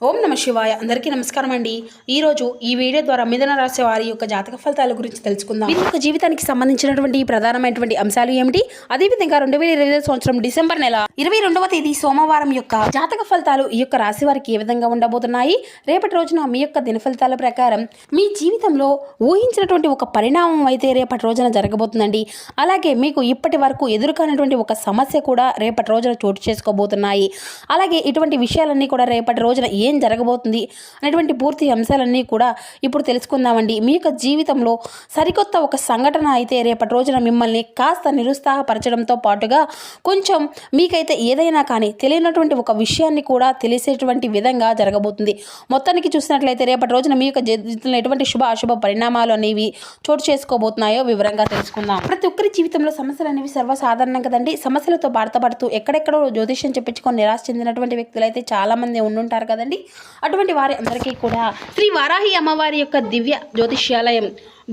ఓం నమ శివాయ. అందరికీ నమస్కారం అండి. ఈరోజు ఈ వీడియో ద్వారా మిథున రాశి వారి యొక్క జాతక ఫలితాల గురించి తెలుసుకుందాం. మీ యొక్క జీవితానికి సంబంధించినటువంటి ప్రధానమైనటువంటి అంశాలు ఏమిటి, అదేవిధంగా 2025 సంవత్సరం డిసెంబర్ నెల 22వ తేదీ సోమవారం యొక్క జాతక ఫలితాలు ఈ యొక్క రాశి వారికి ఏ విధంగా ఉండబోతున్నాయి, రేపటి రోజున మీ యొక్క దిన ఫలితాల ప్రకారం మీ జీవితంలో ఊహించినటువంటి ఒక పరిణామం అయితే రేపటి రోజున జరగబోతుందండి. అలాగే మీకు ఇప్పటి వరకు ఎదురుకానటువంటి ఒక సమస్య కూడా రేపటి రోజున చోటు చేసుకోబోతున్నాయి. అలాగే ఇటువంటి విషయాలన్నీ కూడా రేపటి రోజున ఏం జరగబోతుంది అనేటువంటి పూర్తి అంశాలన్నీ కూడా ఇప్పుడు తెలుసుకుందామండి. మీ యొక్క జీవితంలో సరికొత్త ఒక సంఘటన అయితే రేపటి రోజున మిమ్మల్ని కాస్త నిరుత్సాహపరచడంతో పాటుగా కొంచెం మీకైతే ఏదైనా కానీ తెలియనటువంటి ఒక విషయాన్ని కూడా తెలిసేటువంటి విధంగా జరగబోతుంది. మొత్తానికి చూసినట్లయితే రేపటి రోజున మీ యొక్క జీవితంలో ఎటువంటి శుభ అశుభ పరిణామాలు అనేవి చోటు చేసుకోబోతున్నాయో వివరంగా తెలుసుకుందాం. ప్రతి ఒక్కరి జీవితంలో సమస్యలు అనేవి సర్వసాధారణం కదండి. సమస్యలతో బాధపడుతూ ఎక్కడెక్కడో జ్యోతిష్యం చెప్పించుకొని నిరాశ చెందినటువంటి వ్యక్తులు అయితే చాలా మంది ఉండుంటారు కదండి. అటువంటి వారి అందరికీ కూడా శ్రీ వారాహి అమ్మవారి యొక్క దివ్య జ్యోతిష్యాలయం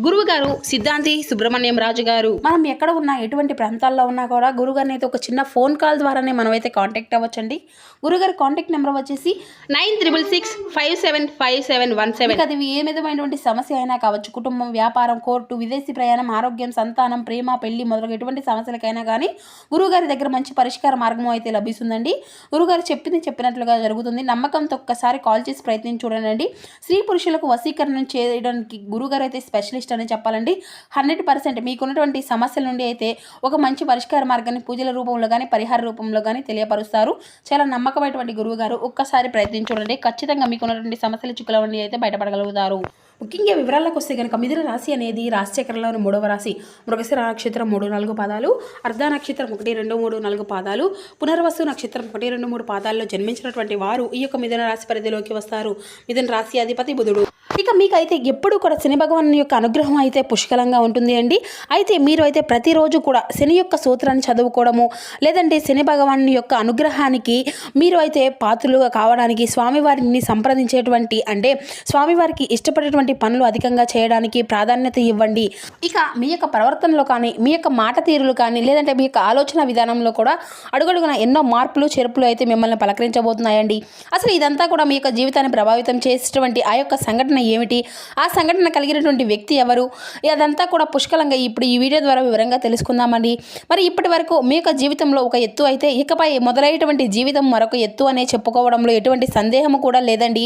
గురువు గారు సిద్ధాంతి సుబ్రహ్మణ్యం రాజు గారు, మనం ఎక్కడ ఉన్నా ఎటువంటి ప్రాంతాల్లో ఉన్నా కూడా గురుగారిని అయితే ఒక చిన్న ఫోన్ కాల్ ద్వారానే మనం అయితే కాంటాక్ట్ అవ్వచ్చండి. గురుగారి కాంటాక్ట్ నెంబర్ వచ్చేసి 9666575717. అది ఏ విధమైనటువంటి సమస్య అయినా కావచ్చు, కుటుంబం, వ్యాపారం, కోర్టు, విదేశీ ప్రయాణం, ఆరోగ్యం, సంతానం, ప్రేమ, పెళ్లి మొదలగు ఎటువంటి సమస్యలకైనా కానీ గురుగారి దగ్గర మంచి పరిష్కార మార్గం అయితే లభిస్తుందండి. గురుగారు చెప్పినట్లుగా జరుగుతుంది. నమ్మకంతో ఒక్కసారి కాల్ చేసి ప్రయత్నించి చూడండి. స్త్రీ పురుషులకు వశీకరణ చేయడానికి గురుగారు అయితే స్పెషలిస్ట్ అని చెప్పాలండి. 100% మీకున్నటువంటి సమస్యల నుండి అయితే ఒక మంచి పరిష్కార మార్గాన్ని పూజల రూపంలో కానీ పరిహార రూపంలో కానీ తెలియపరుస్తారు. చాలా నమ్మకమైనటువంటి గురువు గారు. ఒక్కసారి ప్రయత్నించండి. ఖచ్చితంగా మీకున్నటువంటి సమస్యల చిక్కుల నుండి అయితే బయటపడగలుగుతారు. ముఖ్యంగా వివరాలకు వస్తే కనుక మిథున రాశి అనేది రాశి చక్రంలోని 3వ రాశి. మృగశిర నక్షత్రం 3-4 పాదాలు, అర్ధ నక్షత్రం 1-2-3-4 పాదాలు, పునర్వసు నక్షత్రం 1-2-3 పాదాల్లో జన్మించినటువంటి వారు ఈ యొక్క మిథున రాశి పరిధిలోకి వస్తారు. మిథున రాశి అధిపతి బుధుడు. ఇక మీకైతే ఎప్పుడు కూడా శని భగవాన్ యొక్క అనుగ్రహం అయితే పుష్కలంగా ఉంటుంది అండి. అయితే మీరు అయితే ప్రతిరోజు కూడా శని యొక్క సూత్రాన్ని చదువుకోవడము, లేదంటే శని భగవాన్ యొక్క అనుగ్రహానికి మీరు అయితే పాత్రలుగా కావడానికి స్వామివారిని సంప్రదించేటువంటి, అంటే స్వామివారికి ఇష్టపడేటువంటి పనులు అధికంగా చేయడానికి ప్రాధాన్యత ఇవ్వండి. ఇక మీ యొక్క ప్రవర్తనలో కానీ, మీ యొక్క మాట తీరులు కానీ, లేదంటే మీ యొక్క ఆలోచన విధానంలో కూడా అడుగడుగున ఎన్నో మార్పులు చేర్పులు అయితే మిమ్మల్ని పలకరించబోతున్నాయండి. అసలు ఇదంతా కూడా మీ యొక్క జీవితాన్ని ప్రభావితం చేసేటువంటి ఆ యొక్క సంఘటన ఏమిటి, ఆ సంఘటన కలిగినటువంటి వ్యక్తి ఎవరు, అదంతా కూడా పుష్కలంగా ఇప్పుడు ఈ వీడియో ద్వారా వివరంగా తెలుసుకుందామండి. మరి ఇప్పటి వరకు మీ యొక్క జీవితంలో ఒక ఎత్తు అయితే ఇకపై మొదలయ్యేటువంటి జీవితం మరొక ఎత్తు అనే చెప్పుకోవడంలో ఎటువంటి సందేహం కూడా లేదండి.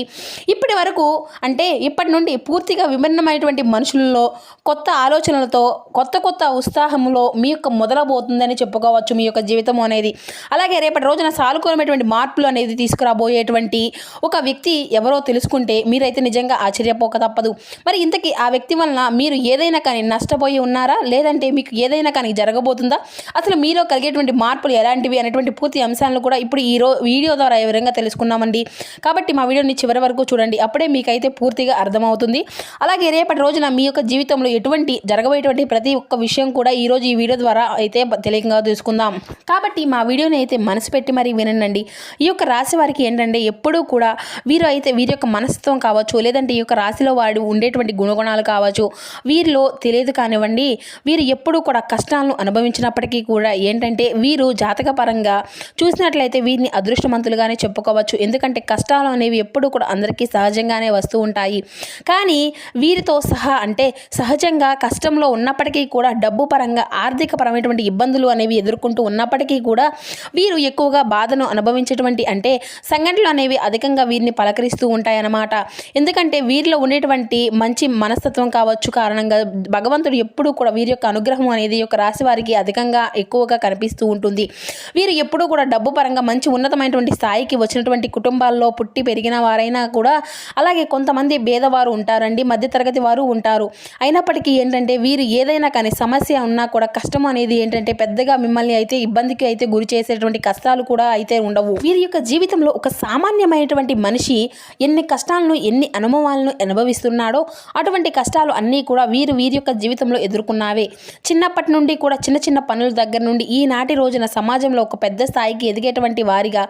ఇప్పటి వరకు అంటే ఇప్పటి నుండి పూర్తిగా విభిన్నమైనటువంటి మనుషులలో కొత్త ఆలోచనలతో కొత్త ఉత్సాహంలో మీ యొక్క మొదలబోతుందని చెప్పుకోవచ్చు మీ యొక్క జీవితం అనేది. అలాగే రేపటి రోజున సానుకూలమైనటువంటి మార్పులు అనేది తీసుకురాబోయేటువంటి ఒక వ్యక్తి ఎవరో తెలుసుకుంటే మీరైతే నిజంగా ఆశ్చర్యపోక తప్పదు. మరి ఇంతకీ ఆ వ్యక్తి వలన మీరు ఏదైనా కానీ నష్టపోయి ఉన్నారా, లేదంటే మీకు ఏదైనా కానీ జరగబోతుందా, అసలు మీలో కలిగేటువంటి మార్పులు ఎలాంటివి అనేటువంటి పూర్తి అంశాలను కూడా ఇప్పుడు ఈ వీడియో ద్వారా వివరంగా తెలుసుకున్నామండి. కాబట్టి మా వీడియోని చివరి వరకు చూడండి, అప్పుడే మీకైతే పూర్తిగా అర్థమవుతుంది. అలాగే రేపటి రోజున మీ యొక్క జీవితంలో ఎటువంటి జరగబోయేటువంటి ప్రతి ఒక్క విషయం కూడా ఈరోజు ఈ వీడియో ద్వారా అయితే తెలియంగా తెలుసుకుందాం. కాబట్టి మా వీడియోని అయితే మనసు పెట్టి మరీ వినండి. ఈ యొక్క రాశి వారికి ఏంటంటే ఎప్పుడూ కూడా వీరు అయితే వీరి యొక్క మనస్తత్వం కావచ్చు, లేదంటే ఈ యొక్క రాశిలో వాడు ఉండేటువంటి గుణగుణాలు కావచ్చు, వీరిలో తెలియదు కానివ్వండి, వీరు ఎప్పుడూ కూడా కష్టాలను అనుభవించినప్పటికీ కూడా ఏంటంటే వీరు జాతక పరంగా చూసినట్లయితే వీరిని అదృష్టవంతులుగానే చెప్పుకోవచ్చు. ఎందుకంటే కష్టాలు అనేవి ఎప్పుడూ కూడా అందరికీ సహజంగానే వస్తూ ఉంటాయి. కానీ వీరితో సహా అంటే సహజంగా కష్టంలో ఉన్నప్పటికీ కూడా డబ్బు పరంగా ఆర్థిక పరమైనటువంటి ఇబ్బందులు అనేవి ఎదుర్కొంటూ ఉన్నప్పటికీ కూడా వీరు ఎక్కువగా బాధను అనుభవించేటువంటి అంటే సంఘటనలు అనేవి అధికంగా వీరిని పలకరిస్తూ ఉంటాయన్నమాట. ఎందుకంటే వీరిలో ఉండేటువంటి మంచి మనస్తత్వం కావచ్చు కారణంగా భగవంతుడు ఎప్పుడూ కూడా వీరి యొక్క అనుగ్రహం అనేది యొక్క రాశి వారికి అధికంగా ఎక్కువగా కనిపిస్తూ ఉంటుంది. వీరు ఎప్పుడూ కూడా డబ్బు పరంగా మంచి ఉన్నతమైనటువంటి స్థాయికి వచ్చినటువంటి కుటుంబాల్లో పుట్టి పెరిగిన వారైనా కూడా, అలాగే కొంతమంది పేదవారు ఉంటారండి, మధ్యతరగతి వారు ఉంటారు. అయినప్పటికీ ఏంటంటే వీరు ఏదైనా కానీ సమస్య ఉన్నా కూడా కష్టం అనేది ఏంటంటే పెద్దగా మిమ్మల్ని అయితే ఇబ్బందికి అయితే గురి చేసేటువంటి కష్టాలు కూడా అయితే ఉండవు. వీరి యొక్క జీవితంలో ఒక సామాన్యమైనటువంటి మనిషి ఎన్ని కష్టాలను, ఎన్ని అనుభవాలను అనుభవిస్తున్నాడో అటువంటి కష్టాలు అన్నీ కూడా వీరి యొక్క జీవితంలో ఎదుర్కొన్నావే. చిన్నప్పటి నుండి కూడా చిన్న చిన్న పనుల దగ్గర నుండి ఈనాటి రోజున సమాజంలో ఒక పెద్ద స్థాయికి ఎదిగేటువంటి వారిగా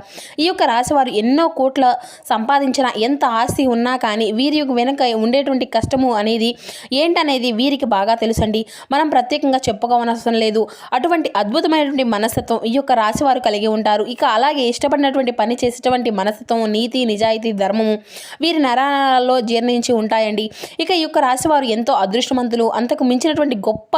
ఈ యొక్క రాశివారు ఎన్నో కోట్ల సంపాదించిన, ఎంత ఆస్తి ఉన్నా కానీ వీరి యొక్క వెనుక ఉండేటువంటి కష్టము అనేది ఏంటనేది వీరికి బాగా తెలుసండి. మనం ప్రత్యేకంగా చెప్పుకోవనవసరం లేదు. అటువంటి అద్భుతమైనటువంటి మనస్తత్వం ఈ యొక్క రాశివారు కలిగి ఉంటారు. ఇక అలాగే ఇష్టపడినటువంటి పని చేసేటువంటి మనస్తత్వం, నీతి, నిజాయితీ, ధర్మము వీరి నరాలలో జీర్ణించి ఉంటాయండి. ఇక ఈ యొక్క రాశివారు ఎంతో అదృష్టవంతులు. అంతకు మించినటువంటి గొప్ప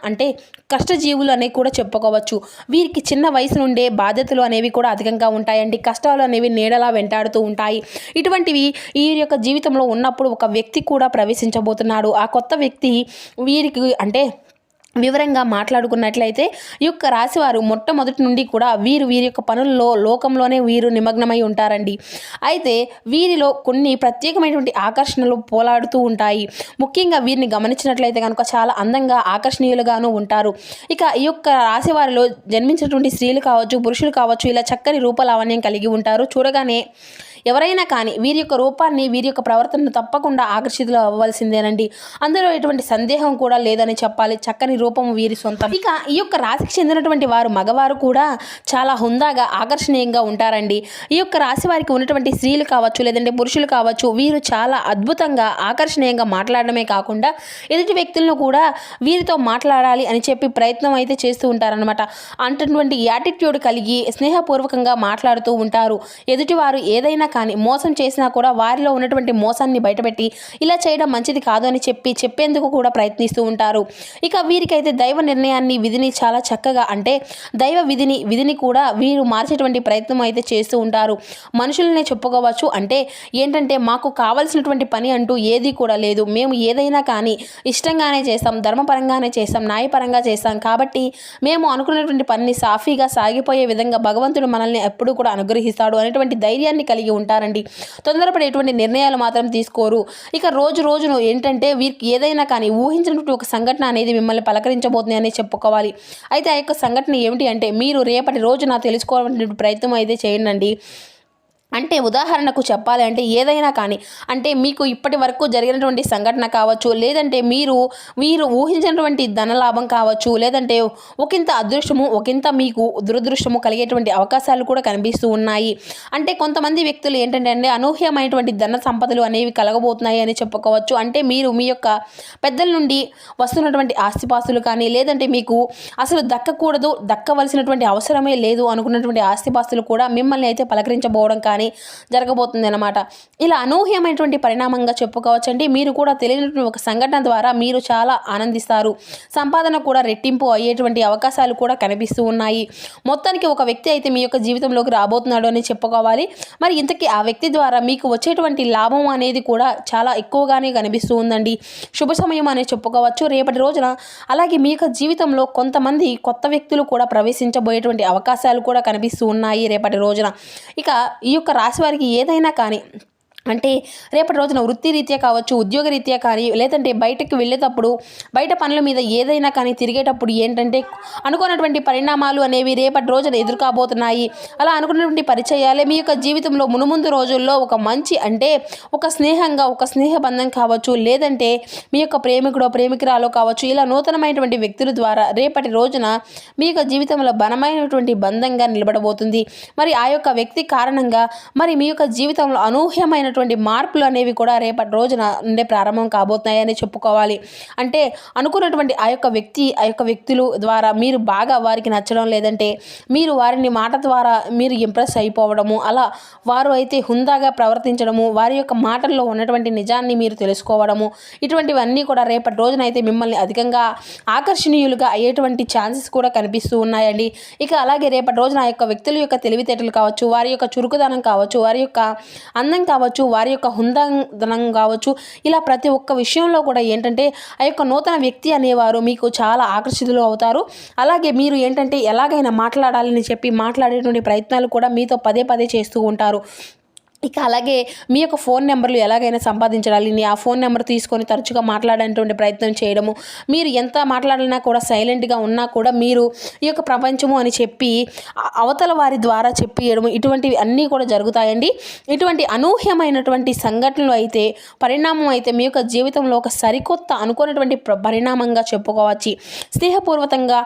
అంటే కష్టజీవులు అనేవి కూడా చెప్పుకోవచ్చు. వీరికి చిన్న వయసు నుండే బాధ్యతలు అనేవి కూడా అధికంగా ఉంటాయండి. కష్టాలు అనేవి నీడలా వెంటాడుతూ ఉంటాయి. ఇటువంటివి ఈ యొక్క జీవితంలో ఉన్నప్పుడు ఒక వ్యక్తి కూడా ప్రవేశించబోతున్నాడు. ఆ కొత్త వ్యక్తి వీరికి వివరంగా మాట్లాడుకున్నట్లయితే ఈ యొక్క రాశివారు మొట్టమొదటి నుండి కూడా వీరి యొక్క పనుల్లో లోకంలోనే వీరు నిమగ్నమై ఉంటారండి. అయితే వీరిలో కొన్ని ప్రత్యేకమైనటువంటి ఆకర్షణలు పోలాడుతూ ఉంటాయి. ముఖ్యంగా వీరిని గమనించినట్లయితే కనుక చాలా అందంగా, ఆకర్షణీయులుగాను ఉంటారు. ఇక ఈ యొక్క రాశివారిలో జన్మించినటువంటి స్త్రీలు కావచ్చు, పురుషులు కావచ్చు, ఇలా చక్కని రూపలావణ్యం కలిగి ఉంటారు. చూడగానే ఎవరైనా కానీ వీరి యొక్క రూపాన్ని, వీరి యొక్క ప్రవర్తనను తప్పకుండా ఆకర్షితులు అవ్వాల్సిందేనండి. అందులో ఎటువంటి సందేహం కూడా లేదని చెప్పాలి. చక్కని రూపము వీరి సొంతం. ఇక ఈ యొక్క రాశికి చెందినటువంటి వారు మగవారు కూడా చాలా హుందాగా, ఆకర్షణీయంగా ఉంటారండి. ఈ యొక్క రాశి వారికి ఉన్నటువంటి స్త్రీలు కావచ్చు, లేదంటే పురుషులు కావచ్చు, వీరు చాలా అద్భుతంగా, ఆకర్షణీయంగా మాట్లాడడమే కాకుండా ఎదుటి వ్యక్తులను కూడా వీరితో మాట్లాడాలి అని చెప్పి ప్రయత్నం అయితే చేస్తూ ఉంటారనమాట. అంటటువంటి యాటిట్యూడ్ కలిగి స్నేహపూర్వకంగా మాట్లాడుతూ ఉంటారు. ఎదుటివారు ఏదైనా కానీ మోసం చేసినా కూడా వారిలో ఉన్నటువంటి మోసాన్ని బయటపెట్టి ఇలా చేయడం మంచిది కాదు అని చెప్పేందుకు కూడా ప్రయత్నిస్తూ ఉంటారు. ఇక వీరికైతే దైవ నిర్ణయాన్ని, విధిని చాలా చక్కగా దైవ విధిని కూడా వీరు మార్చేటువంటి ప్రయత్నం అయితే చేస్తూ ఉంటారు. మనుషులనే చెప్పుకోవచ్చు. మాకు కావాల్సినటువంటి పని అంటూ ఏది కూడా లేదు. మేము ఏదైనా కానీ ఇష్టంగానే చేస్తాం, ధర్మపరంగానే చేస్తాం, న్యాయపరంగా చేస్తాం. కాబట్టి మేము అనుకున్నటువంటి పనిని సాఫీగా సాగిపోయే విధంగా భగవంతుడు మనల్ని ఎప్పుడూ కూడా అనుగ్రహిస్తాడు అనేటువంటి ధైర్యాన్ని కలిగి ఉంటారండి. తొందరపడేటువంటి నిర్ణయాలు మాత్రం తీసుకోరు. ఇక రోజును వీరికి ఏదైనా కానీ ఊహించినటువంటి ఒక సంఘటన అనేది మిమ్మల్ని పలకరించబోతుంది అని చెప్పుకోవాలి. అయితే ఆ యొక్క సంఘటన ఏమిటి మీరు రేపటి రోజున తెలుసుకోవాలనే ప్రయత్నం అయితే చేయండి. ఉదాహరణకు చెప్పాలి ఏదైనా కానీ మీకు ఇప్పటి వరకు జరిగినటువంటి సంఘటన కావచ్చు, లేదంటే మీరు ఊహించినటువంటి ధనలాభం కావచ్చు, లేదంటే ఒకంత అదృష్టము, ఒకంత మీకు దురదృష్టము కలిగేటువంటి అవకాశాలు కూడా కనిపిస్తూ ఉన్నాయి. కొంతమంది వ్యక్తులు అనూహ్యమైనటువంటి ధన సంపదలు అనేవి కలగబోతున్నాయి అని చెప్పుకోవచ్చు. మీరు మీ యొక్క పెద్దల నుండి వస్తున్నటువంటి ఆస్తిపాస్తులు కానీ, లేదంటే మీకు అసలు దక్కవలసినటువంటి అవసరమే లేదు అనుకున్నటువంటి ఆస్తిపాస్తులు కూడా మిమ్మల్ని అయితే పలకరించబోవడం కానీ జరగబోతుంది అన్నమాట. ఇలా అనూహ్యమైనటువంటి పరిణామంగా చెప్పుకోవచ్చండి. మీరు కూడా తెలియనటువంటి ఒక సంఘటన ద్వారా మీరు చాలా ఆనందిస్తారు. సంపాదన కూడా రెట్టింపు అయ్యేటువంటి అవకాశాలు కూడా కనిపిస్తూ ఉన్నాయి. మొత్తానికి ఒక వ్యక్తి అయితే మీ యొక్క జీవితంలోకి రాబోతున్నాడు అని చెప్పుకోవాలి. మరి ఇంతకీ ఆ వ్యక్తి ద్వారా మీకు వచ్చేటువంటి లాభం అనేది కూడా చాలా ఎక్కువగానే కనిపిస్తూ ఉందండి. శుభ సమయం అని చెప్పుకోవచ్చు రేపటి రోజున. అలాగే మీ యొక్క జీవితంలో కొంతమంది కొత్త వ్యక్తులు కూడా ప్రవేశించబోయేటువంటి అవకాశాలు కూడా కనిపిస్తూ ఉన్నాయి రేపటి రోజున. ఇక ఈ యొక్క రాశి వారికి ఏదైనా కానీ రేపటి రోజున వృత్తిరీత్యా కావచ్చు, ఉద్యోగరీత్యా కానీ, లేదంటే బయటకు వెళ్ళేటప్పుడు బయట పనుల మీద ఏదైనా కానీ తిరిగేటప్పుడు అనుకున్నటువంటి పరిణామాలు అనేవి రేపటి రోజున ఎదుర్కోబోతున్నాయి. అలా అనుకున్నటువంటి పరిచయాలే మీ యొక్క జీవితంలో మునుముందు రోజుల్లో ఒక మంచి ఒక స్నేహంగా, ఒక స్నేహబంధం కావచ్చు, లేదంటే మీ యొక్క ప్రేమికుడో ప్రేమికురాలో కావచ్చు, ఇలా నూతనమైనటువంటి వ్యక్తుల ద్వారా రేపటి రోజున మీ యొక్క జీవితంలో బలమైనటువంటి బంధంగా నిలబడబోతుంది. మరి ఆ యొక్క వ్యక్తి కారణంగా మరి మీ యొక్క జీవితంలో అనూహ్యమైన మార్పులు అనేవి కూడా రేపటి రోజున నుండే ప్రారంభం కాబోతున్నాయని చెప్పుకోవాలి. అనుకున్నటువంటి ఆ యొక్క వ్యక్తులు ద్వారా మీరు బాగా వారికి నచ్చడం, లేదంటే మీరు వారిని మాట ద్వారా మీరు ఇంప్రెస్ అయిపోవడము, అలా వారు అయితే హుందాగా ప్రవర్తించడము, వారి యొక్క మాటల్లో ఉన్నటువంటి నిజాన్ని మీరు తెలుసుకోవడము, ఇటువంటివన్నీ కూడా రేపటి రోజున అయితే మిమ్మల్ని అధికంగా ఆకర్షణీయులుగా అయ్యేటువంటి ఛాన్సెస్ కూడా కనిపిస్తూ ఉన్నాయండి. ఇక అలాగే రేపటి రోజున ఆ యొక్క వ్యక్తుల యొక్క తెలివితేటలు కావచ్చు, వారి యొక్క చురుకుదనం కావచ్చు, వారి యొక్క అందం కావచ్చు, వారి యొక్క హుందాదనం కావచ్చు, ఇలా ప్రతి ఒక్క విషయంలో కూడా ఆ యొక్క నూతన వ్యక్తి అనేవారు మీకు చాలా ఆకర్షితులు అవుతారు. అలాగే మీరు ఎలాగైనా మాట్లాడాలని చెప్పి మాట్లాడేటువంటి ప్రయత్నాలు కూడా మీతో పదే చేస్తూ ఉంటారు. ఇక అలాగే మీ యొక్క ఫోన్ నెంబర్లు ఎలాగైనా సంపాదించాలని ఆ ఫోన్ నెంబర్ తీసుకొని తరచుగా మాట్లాడేటువంటి ప్రయత్నం చేయడము, మీరు ఎంత మాట్లాడినా కూడా సైలెంట్గా ఉన్నా కూడా మీరు ఈ యొక్క ప్రపంచము అని చెప్పి అవతల వారి ద్వారా చెప్పియడము, ఇటువంటివి అన్నీ కూడా జరుగుతాయండి. ఇటువంటి అనూహ్యమైనటువంటి సంఘటనలు అయితే పరిణామం అయితే మీ యొక్క జీవితంలో ఒక సరికొత్త అనుకున్నటువంటి పరిణామంగా చెప్పుకోవచ్చు. స్నేహపూర్వకంగా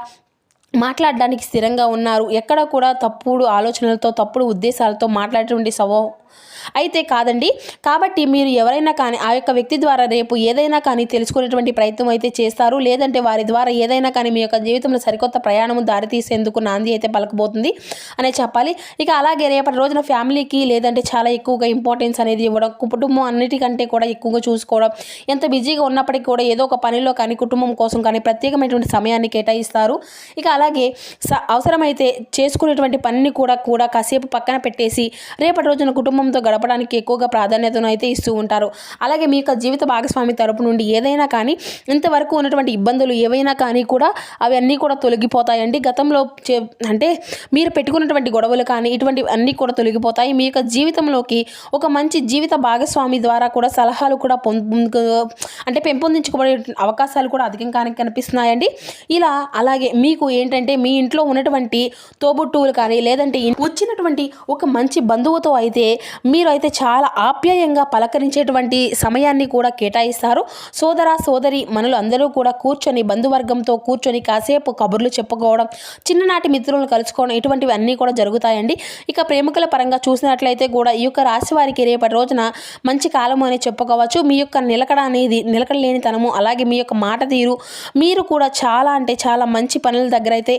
మాట్లాడడానికి స్థిరంగా ఉన్నారు, ఎక్కడ కూడా తప్పుడు ఆలోచనలతో తప్పుడు ఉద్దేశాలతో మాట్లాడేటువంటి అయితే కాదండి. కాబట్టి మీరు ఎవరైనా కానీ ఆ యొక్క వ్యక్తి ద్వారా రేపు ఏదైనా కానీ తెలుసుకునేటువంటి ప్రయత్నం అయితే చేస్తారు, లేదంటే వారి ద్వారా ఏదైనా కానీ మీ యొక్క జీవితంలో సరికొత్త ప్రయాణం దారితీసేందుకు నాంది అయితే పలకబోతుంది అనే చెప్పాలి. ఇక అలాగే రేపటి రోజున ఫ్యామిలీకి లేదంటే చాలా ఎక్కువగా ఇంపార్టెన్స్ అనేది ఇవ్వడం, కుటుంబం అన్నిటికంటే కూడా ఎక్కువగా చూసుకోవడం, ఎంత బిజీగా ఉన్నప్పటికీ కూడా ఏదో ఒక పనిలో కానీ కుటుంబం కోసం కానీ ప్రత్యేకమైనటువంటి సమయాన్ని కేటాయిస్తారు. ఇక అలాగే అవసరమైతే చేసుకునేటువంటి పనిని కూడా కాసేపు పక్కన పెట్టేసి రేపటి రోజున కుటుంబంతో గడపడానికి ఎక్కువగా ప్రాధాన్యతను అయితే ఇస్తూ ఉంటారు. అలాగే మీ యొక్క జీవిత భాగస్వామి తరపు నుండి ఏదైనా కానీ ఇంతవరకు ఉన్నటువంటి ఇబ్బందులు ఏవైనా కానీ కూడా అవన్నీ కూడా తొలగిపోతాయండి. గతంలో అంటే మీరు పెట్టుకున్నటువంటి గొడవలు కానీ ఇటువంటి అన్నీ కూడా తొలగిపోతాయి. మీ యొక్క జీవితంలోకి ఒక మంచి జీవిత భాగస్వామి ద్వారా కూడా సలహాలు కూడా అంటే పెంపొందించుకోబడే అవకాశాలు కూడా అధికంగానే కనిపిస్తున్నాయండి. ఇలా అలాగే మీకు ఏంటంటే మీ ఇంట్లో ఉన్నటువంటి తోబుట్టువులు కానీ లేదంటే వచ్చినటువంటి ఒక మంచి బంధువుతో అయితే మీరు అయితే చాలా ఆప్యాయంగా పలకరించేటువంటి సమయాన్ని కూడా కేటాయిస్తారు. సోదరి మనలు అందరూ కూడా కూర్చొని బంధువర్గంతో కూర్చొని కాసేపు కబుర్లు చెప్పుకోవడం, చిన్ననాటి మిత్రులను కలుసుకోవడం, ఇటువంటివి అన్నీ కూడా జరుగుతాయండి. ఇక ప్రేమికుల పరంగా చూసినట్లయితే కూడా ఈ యొక్క రాశి వారికి రేపటి రోజున మంచి కాలము అని చెప్పుకోవచ్చు. మీ యొక్క నిలకడలేనితనము, అలాగే మీ యొక్క మాట తీరు, మీరు కూడా చాలా అంటే చాలా మంచి పనుల దగ్గర అయితే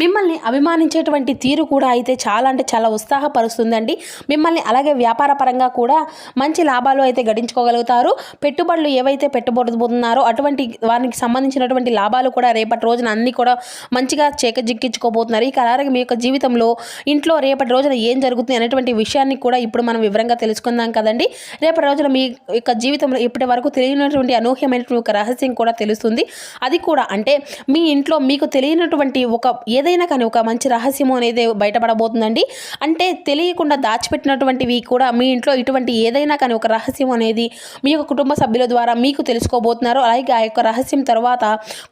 మిమ్మల్ని అభిమానించేటువంటి తీరు కూడా అయితే చాలా అంటే చాలా ఉత్సాహపరుస్తుందండి. మిమ్మల్ని అలాగే వ్యాపార పరంగా కూడా మంచి లాభాలు అయితే గడించుకోగలుగుతారు. పెట్టుబడులు ఏవైతే పెట్టబోతున్నారో అటువంటి వారికి సంబంధించినటువంటి లాభాలు కూడా రేపటి రోజున అన్నీ కూడా మంచిగా చేకజిక్కించుకోబోతున్నారు. ఇక అలాగే మీ యొక్క జీవితంలో ఇంట్లో రేపటి రోజున ఏం జరుగుతుంది అనేటువంటి విషయాన్ని కూడా ఇప్పుడు మనం వివరంగా తెలుసుకుందాం కదండి. రేపటి రోజున మీ యొక్క జీవితంలో ఇప్పటి వరకు తెలియనటువంటి అనూహ్యమైనటువంటి ఒక రహస్యం కూడా తెలుస్తుంది. అది కూడా అంటే మీ ఇంట్లో మీకు తెలియనటువంటి ఒక ఏదైనా కానీ ఒక మంచి రహస్యము అనేది బయటపడబోతుందండి. అంటే తెలియకుండా దాచిపెట్టినటువంటివి కూడా మీ ఇంట్లో ఇటువంటి ఏదైనా కానీ ఒక రహస్యం అనేది మీ యొక్క కుటుంబ సభ్యుల ద్వారా మీకు తెలుసుకోబోతున్నారు. అలాగే ఆ యొక్క రహస్యం తర్వాత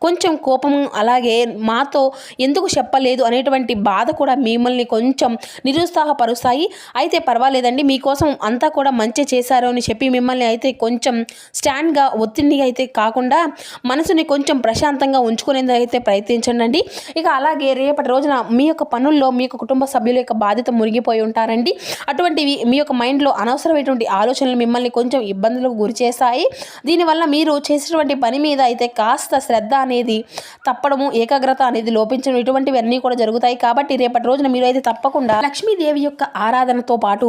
కొంచెం కోపం, అలాగే మాతో ఎందుకు చెప్పలేదు అనేటువంటి బాధ కూడా మిమ్మల్ని కొంచెం నిరుత్సాహపరుస్తాయి. అయితే పర్వాలేదండి, మీకోసం అంతా కూడా మంచి చేశారు అని చెప్పి మిమ్మల్ని అయితే కొంచెం స్టాండ్గా ఒత్తిడిగా అయితే కాకుండా మనసుని కొంచెం ప్రశాంతంగా ఉంచుకునేందుకు అయితే ప్రయత్నించండి. ఇక అలాగే రేపటి రోజున మీ యొక్క పనుల్లో మీ యొక్క కుటుంబ సభ్యుల యొక్క బాధ్యత మునిగిపోయి ఉంటారండి. అటువంటివి మీ యొక్క మైండ్లో అనవసరమైనటువంటి ఆలోచనలు మిమ్మల్ని కొంచెం ఇబ్బందులకు గురి చేస్తాయి. దీనివల్ల మీరు చేసేటువంటి పని మీద అయితే కాస్త శ్రద్ధ అనేది తప్పడము, ఏకాగ్రత అనేది లోపించడం, ఇటువంటివి అన్నీ కూడా జరుగుతాయి. కాబట్టి రేపటి రోజున మీరు అయితే తప్పకుండా లక్ష్మీదేవి యొక్క ఆరాధనతో పాటు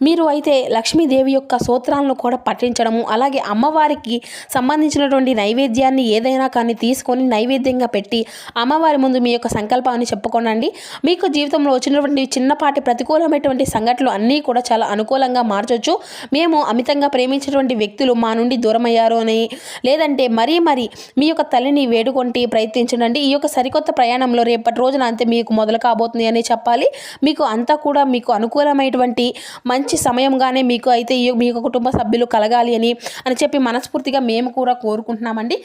మీరు అయితే లక్ష్మీదేవి యొక్క స్తోత్రాలను కూడా పఠించడము, అలాగే అమ్మవారికి సంబంధించినటువంటి నైవేద్యాన్ని ఏదైనా కానీ తీసుకొని నైవేద్యంగా పెట్టి అమ్మవారి ముందు మీ యొక్క సంకల్పాన్ని చెప్పుకోనండి. మీకు జీవితంలో వచ్చినటువంటి చిన్నపాటి ప్రతికూలమైనటువంటి సంఘటనలు అన్నీ కూడా చాలా అనుకూలంగా మార్చొచ్చు. మేము అమితంగా ప్రేమించినటువంటి వ్యక్తులు మా నుండి దూరమయ్యారు అని, లేదంటే మరీ మీ యొక్క తల్లిని వేడుకొంటి ప్రయత్నించండి. ఈ యొక్క సరికొత్త ప్రయాణంలో రేపటి రోజున అంతే మీకు మొదలు కాబోతుంది అని చెప్పాలి. మీకు అంతా కూడా మీకు అనుకూలమైనటువంటి మంచి సమయంగానే మీకు అయితే మీ యొక్క కుటుంబ సభ్యులు కలగాలి అని చెప్పి మనస్ఫూర్తిగా మేము కూడా కోరుకుంటున్నామండి.